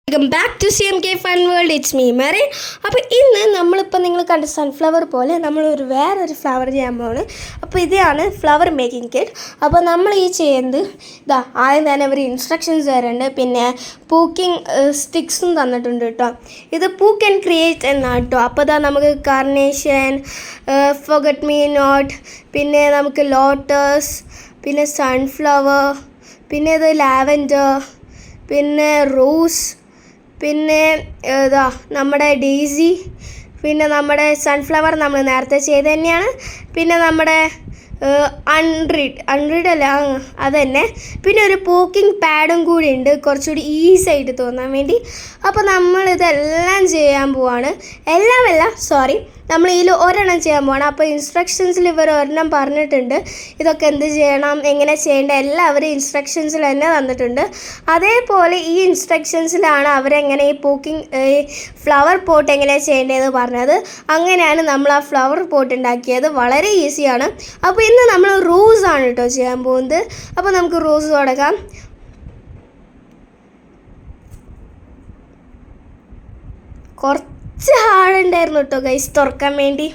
Welcome back to CMK fun world. It's me Merin. അപ്പോൾ ഇന്ന് നമ്മളിപ്പോൾ നിങ്ങൾ കണ്ട സൺഫ്ലവർ പോലെ നമ്മളൊരു വേറൊരു ഫ്ലവർ ചെയ്യാൻ പോവാണ്. അപ്പോൾ ഇതാണ് ഫ്ലവർ മേക്കിംഗ് കിറ്റ്. അപ്പോൾ നമ്മൾ ഈ ചെയ്യുന്നത് ആദ്യം തന്നെ ഒരു ഇൻസ്ട്രക്ഷൻസ് തരുന്നുണ്ട്, പിന്നെ പൂക്കിംഗ് സ്റ്റിക്സും തന്നിട്ടുണ്ട് കേട്ടോ. ഇത് പൂ ക്യാൻ ക്രിയേറ്റ് എന്നാണ് കേട്ടോ. അപ്പോൾ നമുക്ക് കാർണേഷൻ, ഫൊഗറ്റ് മീ നോട്ട്, പിന്നെ നമുക്ക് ലോട്ടസ്, പിന്നെ സൺഫ്ലവർ, പിന്നെ ഇത് ലാവൻഡർ, പിന്നെ റോസ്, പിന്നെ നമ്മുടെ ഡെയ്സി, പിന്നെ നമ്മുടെ സൺഫ്ലവർ നമ്മൾ നേരത്തെ ചെയ്ത് തന്നെയാണ്, പിന്നെ നമ്മുടെ അൺറിഡ് അല്ല അത് തന്നെ, പിന്നെ ഒരു പോക്കിംഗ് പാഡും കൂടി ഉണ്ട് കുറച്ചുകൂടി ഈസി ആയിട്ട് തോന്നാൻ വേണ്ടി. അപ്പോൾ നമ്മളിതെല്ലാം ചെയ്യാൻ പോവാണ്. നമ്മൾ ഇതിൽ ഒരെണ്ണം ചെയ്യാൻ പോവാണ്. അപ്പോൾ ഇൻസ്ട്രക്ഷൻസിൽ ഇവർ ഒരെണ്ണം പറഞ്ഞിട്ടുണ്ട്, ഇതൊക്കെ എന്ത് ചെയ്യണം, എങ്ങനെ ചെയ്യേണ്ട എല്ലാവരും ഇൻസ്ട്രക്ഷൻസിൽ തന്നെ തന്നിട്ടുണ്ട്. അതേപോലെ ഈ ഇൻസ്ട്രക്ഷൻസിലാണ് അവരെങ്ങനെ ഈ ഫ്ലവർ പോട്ട് എങ്ങനെയാണ് ചെയ്യേണ്ടതെന്ന് പറഞ്ഞത്. അങ്ങനെയാണ് നമ്മൾ ആ ഫ്ലവർ പോട്ട് ഉണ്ടാക്കിയത്. വളരെ ഈസിയാണ്. അപ്പോൾ ഇന്ന് നമ്മൾ റോസ് ആണ് കേട്ടോ ചെയ്യാൻ പോകുന്നത്. അപ്പോൾ നമുക്ക് റോസ് തുടങ്ങാം. കുറച്ച് ഹാർഡുണ്ടായിരുന്നു കേട്ടോ ഗൈസ് തുറക്കാൻ വേണ്ടി.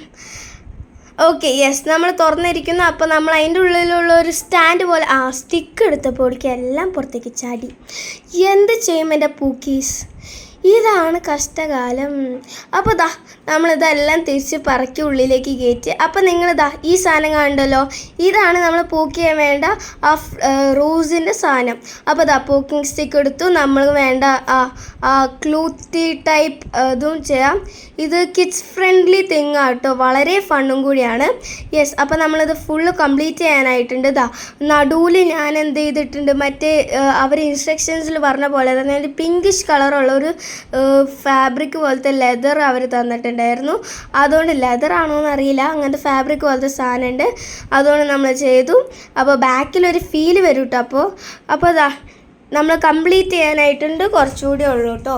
ഓക്കെ, യെസ്, നമ്മൾ തുറന്നിരിക്കുന്നു. അപ്പോൾ നമ്മൾ അതിൻ്റെ ഉള്ളിലുള്ള ഒരു സ്റ്റാൻഡ് പോലെ സ്റ്റിക്ക് എടുത്തപ്പോഴേക്കും എല്ലാം പുറത്തേക്ക് ചാടി. എന്ത് ചെയ്യും എൻ്റെ പൂക്കീസ്, ഇതാണ് കഷ്ടകാലം. അപ്പോൾ നമ്മളിതെല്ലാം തിരിച്ച് പറക്കി ഉള്ളിലേക്ക് കയറ്റി. അപ്പോൾ നിങ്ങളിതാ ഈ സാധനം കണ്ടല്ലോ, ഇതാണ് നമ്മൾ പൂക്ക് ചെയ്യാൻ വേണ്ട ആ റോസിൻ്റെ സാധനം. അപ്പോൾ പൂക്കിംഗ് സ്റ്റിക്ക് എടുത്തു. നമ്മൾ വേണ്ട ക്ലൂത്തി ടൈപ്പ് ഇതും ചെയ്യാം. ഇത് കിഡ്സ് ഫ്രണ്ട്ലി തിങ് കേട്ടോ, വളരെ ഫണ്ണും കൂടിയാണ്. യെസ്, അപ്പോൾ നമ്മളിത് ഫുള്ള് കംപ്ലീറ്റ് ചെയ്യാനായിട്ടുണ്ട്. നടുവിൽ ഞാൻ എന്ത് ചെയ്തിട്ടുണ്ട്, മറ്റേ അവർ ഇൻസ്ട്രക്ഷൻസിൽ പറഞ്ഞ പോലെ തന്നെ ഒരു പിങ്കിഷ് കളറുള്ളൊരു ഫാബ്രിക് പോലത്തെ ലെതർ അവർ തന്നിട്ടുണ്ടായിരുന്നു. അതുകൊണ്ട് ലെതർ ആണോ എന്നറിയില്ല, അങ്ങനത്തെ ഫാബ്രിക് പോലത്തെ സാധനമുണ്ട്. അതുകൊണ്ട് നമ്മൾ ചെയ്തു. അപ്പോൾ ബാക്കിലൊരു ഫീൽ വരും കേട്ടോ. അപ്പോൾ നമ്മൾ കംപ്ലീറ്റ് ചെയ്യാനായിട്ടുണ്ട്, കുറച്ചുകൂടി ഉള്ളൂ കേട്ടോ.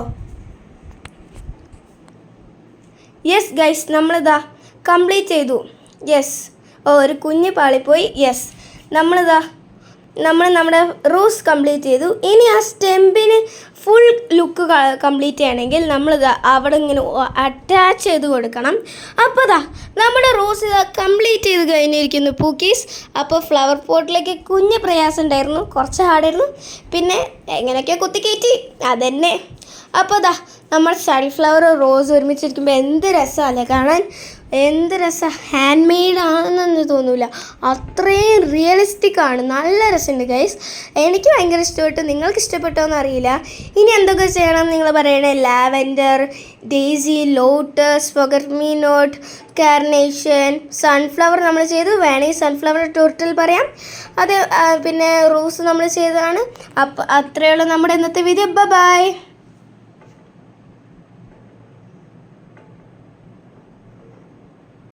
യെസ് ഗൈസ്, നമ്മളിതാ കംപ്ലീറ്റ് ചെയ്തു. യെസ്, ഒരു കുഞ്ഞ് പാളിപ്പോയി. യെസ്, നമ്മൾ നമ്മുടെ റോസ് കംപ്ലീറ്റ് ചെയ്തു. ഇനി ആ സ്റ്റെമ്പിന് ഫുൾ ലുക്ക് കംപ്ലീറ്റ് ചെയ്യണമെങ്കിൽ നമ്മൾ അവിടെ ഇങ്ങനെ അറ്റാച്ച് ചെയ്ത് കൊടുക്കണം. അപ്പോൾ നമ്മുടെ റോസ് കംപ്ലീറ്റ് ചെയ്ത് കഴിഞ്ഞിരിക്കുന്നു പൂക്കീസ്. അപ്പോൾ ഫ്ലവർ പോട്ടിലേക്ക് കുഞ്ഞ് പ്രയാസം ഉണ്ടായിരുന്നു, കുറച്ച് ഹാർഡായിരുന്നു, പിന്നെ എങ്ങനെയൊക്കെയോ കുത്തിക്കയറ്റി അതന്നെ. അപ്പോൾ നമ്മൾ സൺഫ്ലവർ റോസ് ഒരുമിച്ചിരിക്കുമ്പോൾ എന്ത് രസമല്ലേ കാണാൻ, എന്ത് രസം. ഹാൻഡ് മെയ്ഡ് ആണെന്ന് തോന്നില്ല, അത്രയും റിയലിസ്റ്റിക് ആണ്. നല്ല രസമുണ്ട് ഗൈസ്, എനിക്ക് ഭയങ്കര ഇഷ്ടപ്പെട്ടു. നിങ്ങൾക്ക് ഇഷ്ടപ്പെട്ടോ എന്നറിയില്ല. ഇനി എന്തൊക്കെ ചെയ്യണം നിങ്ങൾ പറയണേ. Lavender, daisy, lotus, forget me not, carnation, sunflower നമ്മൾ ചെയ്തു. വേണമെങ്കിൽ സൺഫ്ലവർ ടോട്ടൽ പറയാം. അത് പിന്നെ റോസ് നമ്മൾ ചെയ്തതാണ്. അപ്പോൾ അത്രയേ ഉള്ളൂ നമ്മുടെ ഇന്നത്തെ വീഡിയോ. ബൈ.